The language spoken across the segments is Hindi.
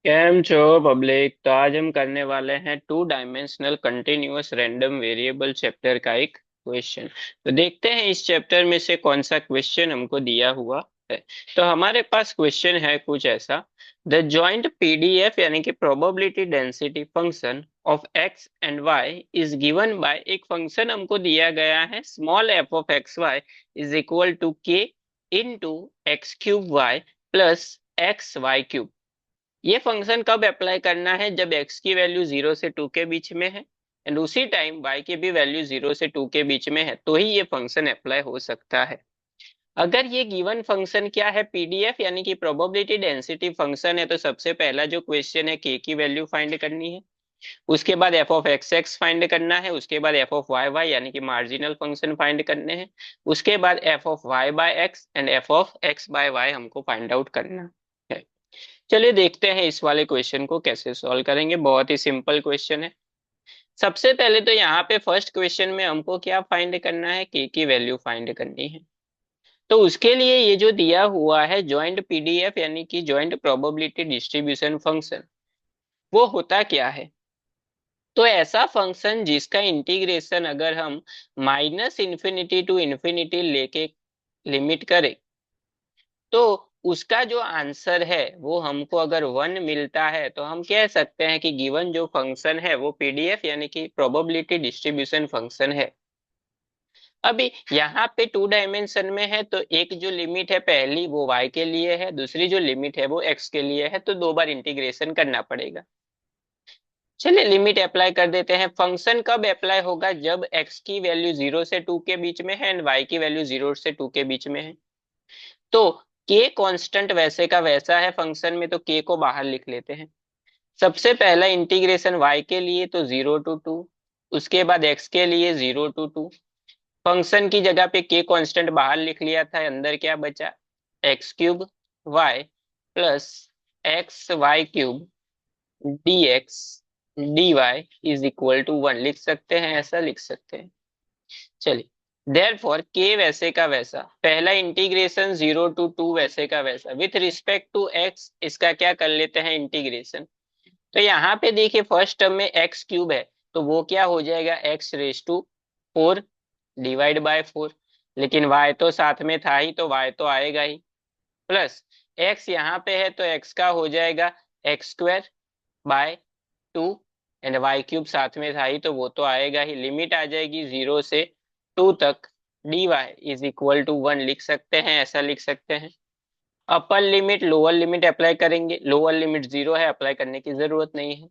कैम छो पब्लिक। तो आज हम करने वाले हैं two dimensional continuous random variable chapter का एक क्वेश्चन। तो देखते हैं इस चैप्टर में से कौन सा क्वेश्चन हमको दिया हुआ है। तो हमारे पास क्वेश्चन है कुछ ऐसा। द जॉइंट पीडीएफ यानी कि probability density function of X and Y is given by एक फंक्शन हमको दिया गया है small F of X Y is equal to K into X cube Y plus X Y cube. ये फंक्शन कब अप्लाई करना है? जब x की वैल्यू 0 से 2 के बीच में है एंड उसी टाइम y की भी वैल्यू 0 से 2 के बीच में है, तो ही ये फंक्शन अप्लाई हो सकता है। अगर ये गिवन फंक्शन क्या है, पीडीएफ यानी कि प्रोबेबिलिटी डेंसिटी फंक्शन है, तो सबसे पहला जो क्वेश्चन है k की वैल्यू फाइंड करनी है। उसके बाद F of X x find करना है। उसके बाद एफ ऑफ वाई वाई यानी कि मार्जिनल फंक्शन फाइंड करने हैं। उसके बाद F of Y by X and F of X by Y हमको फाइंड आउट करना है। चलिए देखते हैं इस वाले क्वेश्चन को कैसे सॉल्व करेंगे। बहुत ही सिंपल क्वेश्चन है। सबसे पहले तो यहाँ पे फर्स्ट क्वेश्चन में हमको क्या फाइंड करना है, के की वैल्यू फाइंड करनी है। तो उसके लिए ये जो दिया हुआ है जॉइंट पीडीएफ यानी कि जॉइंट प्रोबेबिलिटी डिस्ट्रीब्यूशन फंक्शन, वो होता क्या है? तो ऐसा फंक्शन जिसका इंटीग्रेशन अगर हम माइनस इन्फिनिटी टू इन्फिनिटी लेके लिमिट करें, तो उसका जो आंसर है वो हमको अगर 1 मिलता है, तो हम कह सकते हैं कि गिवन जो फंक्शन है वो पीडीएफ यानी कि प्रोबेबिलिटी डिस्ट्रीब्यूशन फंक्शन है। अभी यहाँ पे टू डायमेंशन में है, तो एक जो लिमिट है पहली वो y के लिए है, दूसरी जो लिमिट है वो x के लिए है, तो दो बार इंटीग्रेशन करना पड़ेगा। चलिए लिमिट अप्लाई कर देते हैं। फंक्शन कब अप्लाई होगा? जब x की वैल्यू 0 से 2 के बीच में है एंड y की वैल्यू 0 से 2 के बीच में है। तो k कांस्टेंट वैसे का वैसा है फंक्शन में, तो k को बाहर लिख लेते हैं। सबसे पहला इंटीग्रेशन y के लिए तो 0 to 2, उसके बाद x के लिए 0 to 2। फंक्शन की जगह पे k कांस्टेंट बाहर लिख लिया था, अंदर क्या बचा? X cube Y plus X Y cube D X D Y is equal to 1 लिख सकते हैं, ऐसा लिख सकते हैं। चलिए देयरफॉर के वैसे का वैसा, पहला इंटीग्रेशन 0 to 2 वैसे का वैसा विथ रिस्पेक्ट टू एक्स, इसका क्या कर लेते हैं इंटीग्रेशन। तो यहाँ पे देखिए फर्स्ट टर्म में एक्स क्यूब है, तो वो क्या हो जाएगा? x⁴ divide by 4। लेकिन y तो साथ में था ही, तो y तो आएगा ही। प्लस x यहाँ पे है, तो x का हो जाएगा x² bye 2 and Y cube साथ में था ही, तो वो तो आएगा ही। लिमिट आ जाएगी 0 से 2 तक। D Y is equal to 1 लिख सकते हैं, ऐसा लिख सकते हैं। Upper limit lower limit apply करेंगे, लोअर लिमिट 0 है, अप्लाई करने की जरूरत नहीं है।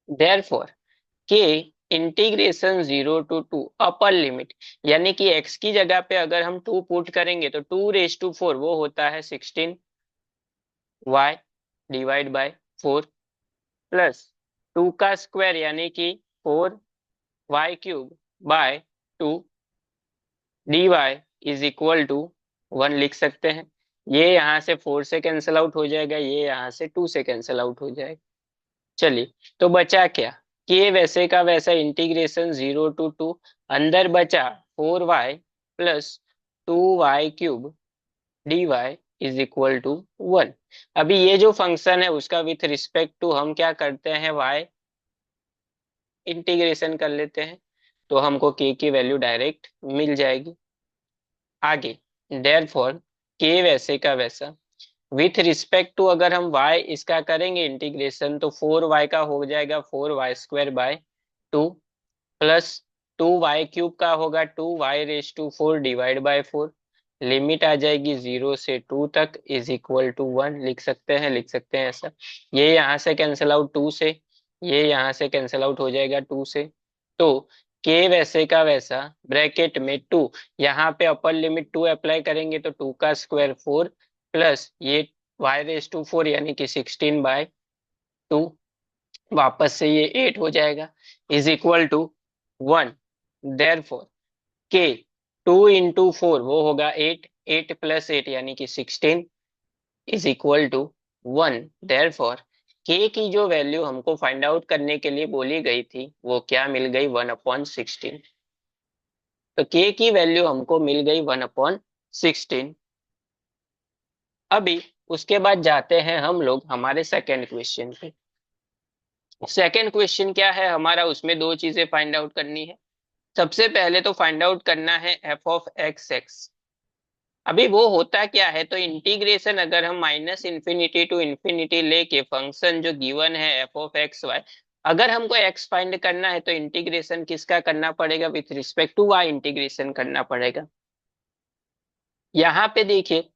देयरफॉर के इंटीग्रेशन 0 to 2 अपर लिमिट, यानी कि x की जगह पे अगर हम 2 पुट करेंगे तो 2⁴ वो होता है 16 y डिवाइड बाय 4 प्लस 2 का स्क्वायर यानी कि 4 y³ by 2 D Y is equal to 1 लिख सकते हैं। ये यहाँ से 4 से कैंसिल आउट हो जाएगा, ये यहाँ से 2 से कैंसिल आउट हो जाएगा। चलिए तो बचा क्या? के वैसे का वैसा इंटीग्रेशन 0 to 2, अंदर बचा 4y plus 2y³ D Y is equal to 1। अभी ये जो फंक्शन है उसका विथ रिस्पेक्ट टू हम क्या करते हैं? y इंटीग्रेशन कर लेते हैं, तो हमको k की वैल्यू डायरेक्ट मिल जाएगी। आगे देयरफॉर k वैसे का वैसा विथ रिस्पेक्ट टू अगर हम y इसका करेंगे इंटीग्रेशन, तो 4y का हो जाएगा 4y² बाय 2 प्लस 2y³ का होगा 2y⁴ डिवाइड बाय 4। लिमिट आ जाएगी 0 से 2 तक इज इक्वल टू 1 लिख सकते हैं, लिख सकते हैं ऐसा। ये यहाँ से कैंसिल आउट 2 से, ये यहाँ से कैंसिल आउट हो जाएगा 2 से। तो के वैसे का वैसा ब्रैकेट में 2, यहाँ पे अपर लिमिट 2 अप्लाई करेंगे तो 2 का स्क्वायर 4 प्लस ये y⁴ यानी कि 16/2, वापस से ये 8 हो जाएगा इज इक्वल टू 1। देयरफॉर के 2 into 4 वो होगा 8, 8 प्लस 8 यानी कि 16 इज इक्वल टू 1। देयरफॉर के की जो वैल्यू हमको फाइंड आउट करने के लिए बोली गई थी वो क्या मिल गई? 1/16। तो के की वैल्यू हमको मिल गई 1/16। अभी उसके बाद जाते हैं हम लोग हमारे सेकेंड क्वेश्चन पे। सेकेंड क्वेश्चन क्या है हमारा, उसमें दो चीजें फाइंड आउट करनी है। सबसे पहले तो फाइंड आउट करना है एफ ऑफ एक्स एक्स। अभी वो होता क्या है, तो इंटीग्रेशन अगर हम माइनस इंफिनिटी टू इंफिनिटी लेके फंक्शन जो गिवन है एफ ऑफ एक्स वाई, अगर हमको एक्स फाइंड करना है तो इंटीग्रेशन किसका करना पड़ेगा, with respect to Y integration करना पड़ेगा। यहाँ पे देखिए,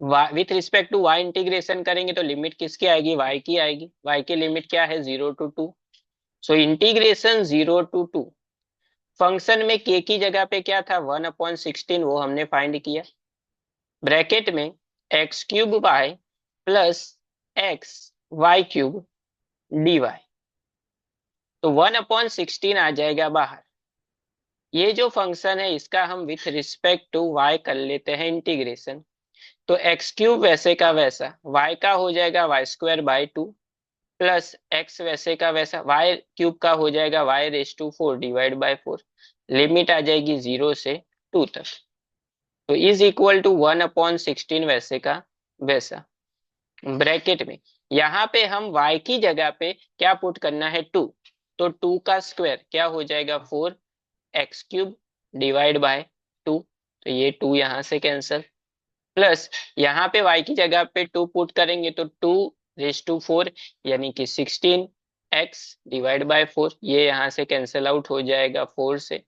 with respect to Y integration करेंगे तो लिमिट किसकी आएगी, वाई की आएगी। वाई की लिमिट क्या है, 0 to 2। So integration 0 to 2। Function में के की जगह पे क्या था, 1/16, वो हमने फाइंड किया। ब्रैकेट में x³ y plus x y³ dy। तो 1/16 आ जाएगा बाहर। ये जो फंक्शन है इसका हम विथ रिस्पेक्ट टू y कर लेते हैं इंटीग्रेशन। तो x³ वैसे का वैसा, y का हो जाएगा y² by 2 प्लस x वैसे का वैसा y³ का हो जाएगा y⁴ डिवाइड बाय 4। लिमिट आ जाएगी 0 से 2 तक। तो इज इक्वल टू 1/16 वैसे का वैसा। ब्रैकेट में यहाँ पे हम y की जगह पे क्या पुट करना है, 2। तो 2 का स्क्वायर क्या हो जाएगा, 4x³ डिवाइड बाय 2। तो ये 2 यहाँ से कैंसल। प्लस यहाँ पे y की जगह पे 2 पुट करेंगे तो 2⁴ यानी कि 16x डिवाइड बाय 4। ये यहाँ से कैंसल आउट हो जाएगा 4 से।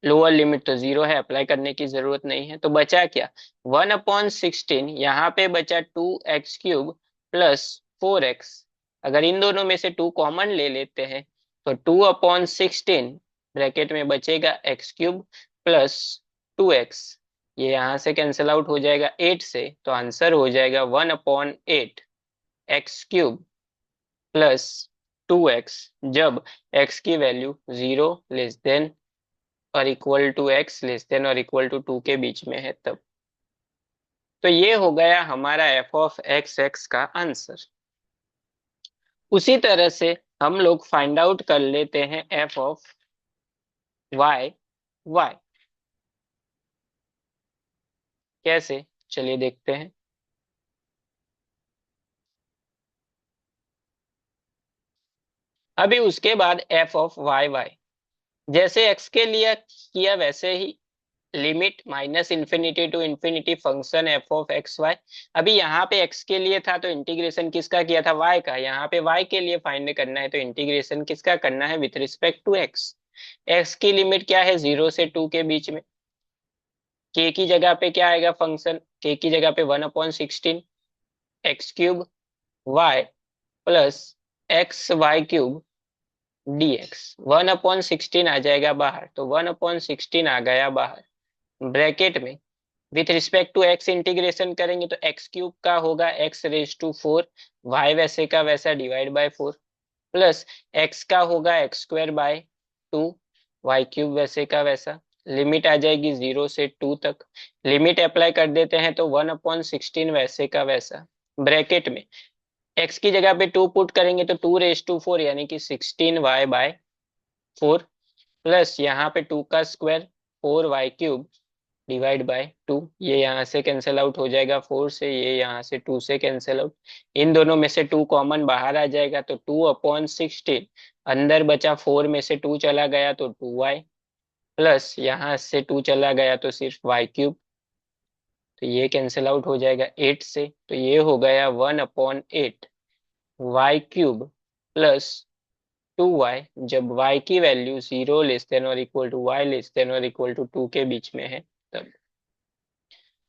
लोअर लिमिट तो 0 है, अप्लाई करने की जरूरत नहीं है। तो बचा क्या, 1/16। यहाँ पे बचा 2x³ प्लस 4x। अगर इन दोनों में से 2 कॉमन ले लेते हैं तो 2/16 ब्रैकेट में बचेगा x³ प्लस 2x। ये यहाँ से कैंसिल आउट हो जाएगा 8 से। तो आंसर हो जाएगा 1/8 x³ प्लस 2x, जब x की वैल्यू 0 < और इक्वल टू x < or =2 के बीच में है तब। तो ये हो गया हमारा एफ ऑफ एक्स एक्स का आंसर। उसी तरह से हम लोग फाइंड आउट कर लेते हैं एफ ऑफ वाई वाई। कैसे, चलिए देखते हैं। अभी उसके बाद एफ ऑफ वाई वाई, जैसे एक्स के लिए किया वैसे ही limit minus infinity to infinity function F of X Y. अभी यहाँ पे एक्स के लिए था तो इंटीग्रेशन किसका किया था, वाई का। यहाँ पे वाई के लिए फाइंड करना है तो इंटीग्रेशन किसका करना है, with respect to X. X की लिमिट क्या है, 0 से 2 के बीच में। के की जगह पे क्या आएगा फंक्शन, के की जगह पे 1/16 x³ y plus x y³ dx। 1/16 आ जाएगा बाहर, तो 1/16 आ गया बाहर। ब्रैकेट में with respect to X integration करेंगे तो x³ का होगा x⁴ y वैसे का वैसा डिवाइड बाय 4 प्लस x का होगा x²/2 y³ वैसे का वैसा। लिमिट आ जाएगी 0 से 2 तक। लिमिट अप्लाई कर देते हैं तो 1/16 वैसे का वैसा। ब्रैकेट में x की जगह पे 2 पुट करेंगे तो 2⁴ यानी कि 16y/4 प्लस यहाँ पे 2 का स्क्वायर 4y³ डिवाइड बाय 2। ये यहाँ से कैंसिल आउट हो जाएगा 4 से, ये यहाँ से 2 से कैंसिल आउट। इन दोनों में से 2 कॉमन बाहर आ जाएगा तो 2/16। अंदर बचा 4 में से 2 चला गया तो 2y प्लस यहाँ से 2 चला गया तो सिर्फ y³। तो ये कैंसिल आउट हो जाएगा 8 से। तो ये हो गया 1/8 y³ प्लस 2y, जब y की वैल्यू 0 < or =y < or =2 के बीच में है तब।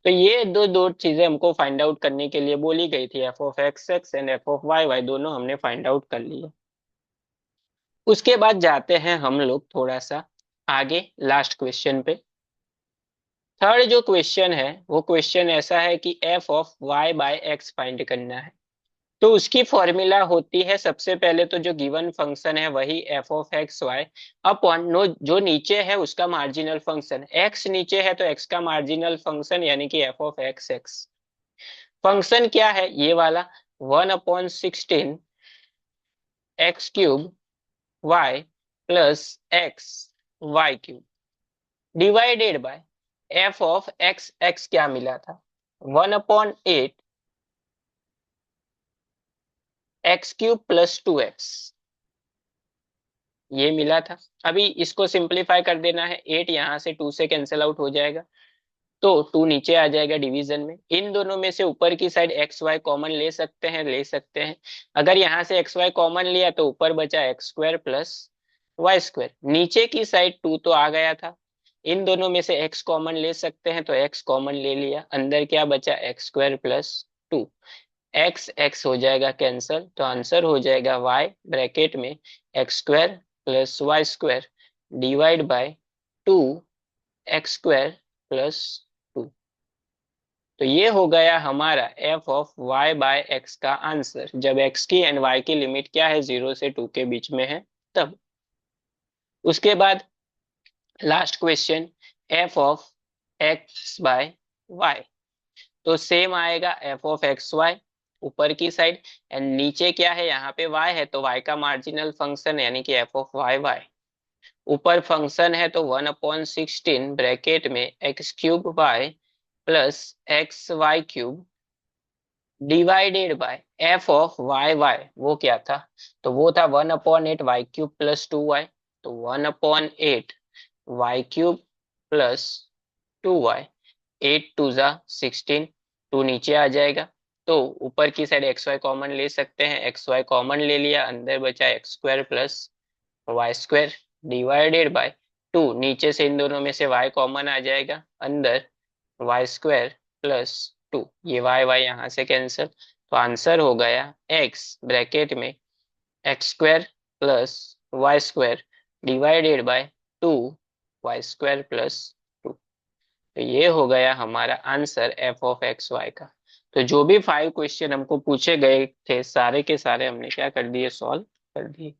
तो ये दो दो चीजें हमको फाइंड आउट करने के लिए बोली गई थी, F of X X and F of Y Y, दोनों हमने फाइंड आउट कर लिए। उसके बाद जाते हैं हम लोग थोड़ा सा आगे लास्ट क्वेश्चन पे। थर्ड जो क्वेश्चन है वो क्वेश्चन ऐसा है कि F of Y by X find करना है। तो उसकी फॉर्मूला होती है, सबसे पहले तो जो गिवन फंक्शन है वही F of X Y upon no, जो नीचे है उसका मार्जिनल फंक्शन। एक्स नीचे है तो एक्स का मार्जिनल फंक्शन यानी कि F of X x. Function क्या है ये वाला, 1/16 x³ y plus x y³ divided by F of X x क्या मिला था, 1/8 x³ + 2x, ये मिला था। अभी इसको सिंपलीफाई कर देना है, 8 यहां से 2 से कैंसिल आउट हो जाएगा, तो 2 नीचे आ जाएगा डिवीजन में। इन दोनों में से ऊपर की साइड एक्स वाई कॉमन ले सकते हैं, ले सकते हैं। अगर यहां से एक्स वाई कॉमन लिया तो ऊपर बचा x² + y²। नीचे की साइड 2 तो आ गया था, इन दोनों में से x कॉमन ले सकते हैं, तो x कॉमन ले लिया, अंदर क्या बचा x² + 2। एक्स एक्स हो जाएगा कैंसल, तो आंसर हो जाएगा y ब्रैकेट में x² + y² divide by 2x² + 2। तो ये हो गया हमारा f(y/x) का आंसर, जब x की एंड y की लिमिट क्या है, 0 से 2 के बीच में है तब। उसके बाद लास्ट क्वेश्चन, f(x/y), तो सेम आएगा f(x/y) ऊपर की साइड, एंड नीचे क्या है, यहाँ पे y है तो y का मार्जिनल फंक्शन यानी कि f(y/y), ऊपर फंक्शन है तो 1/16 ब्रैकेट में x³ y + xy³ divided by f(y/y), वो क्या था, तो वो था 1/8 y³ + 2y, तो 1/8 y³ + 2y, 8 2 = 16, 2 नीचे आ जाएगा, तो ऊपर की साइड एक्स वाई कॉमन ले सकते हैं, एक्स वाई कॉमन ले लिया, अंदर बचा x² + y² डिवाइडेड बाय 2, नीचे से इन दोनों में से y कॉमन आ जाएगा, अंदर y² + 2, ये y यहाँ से कैंसिल, तो आंसर हो गया x ब्रैकेट में x² + y² divided by 2y² + 2। तो ये हो गया हमारा आंसर f(x/y) का। तो जो भी 5 क्वेश्चन हमको पूछे गए थे, सारे के सारे हमने क्या कर दिए, सॉल्व कर दिए।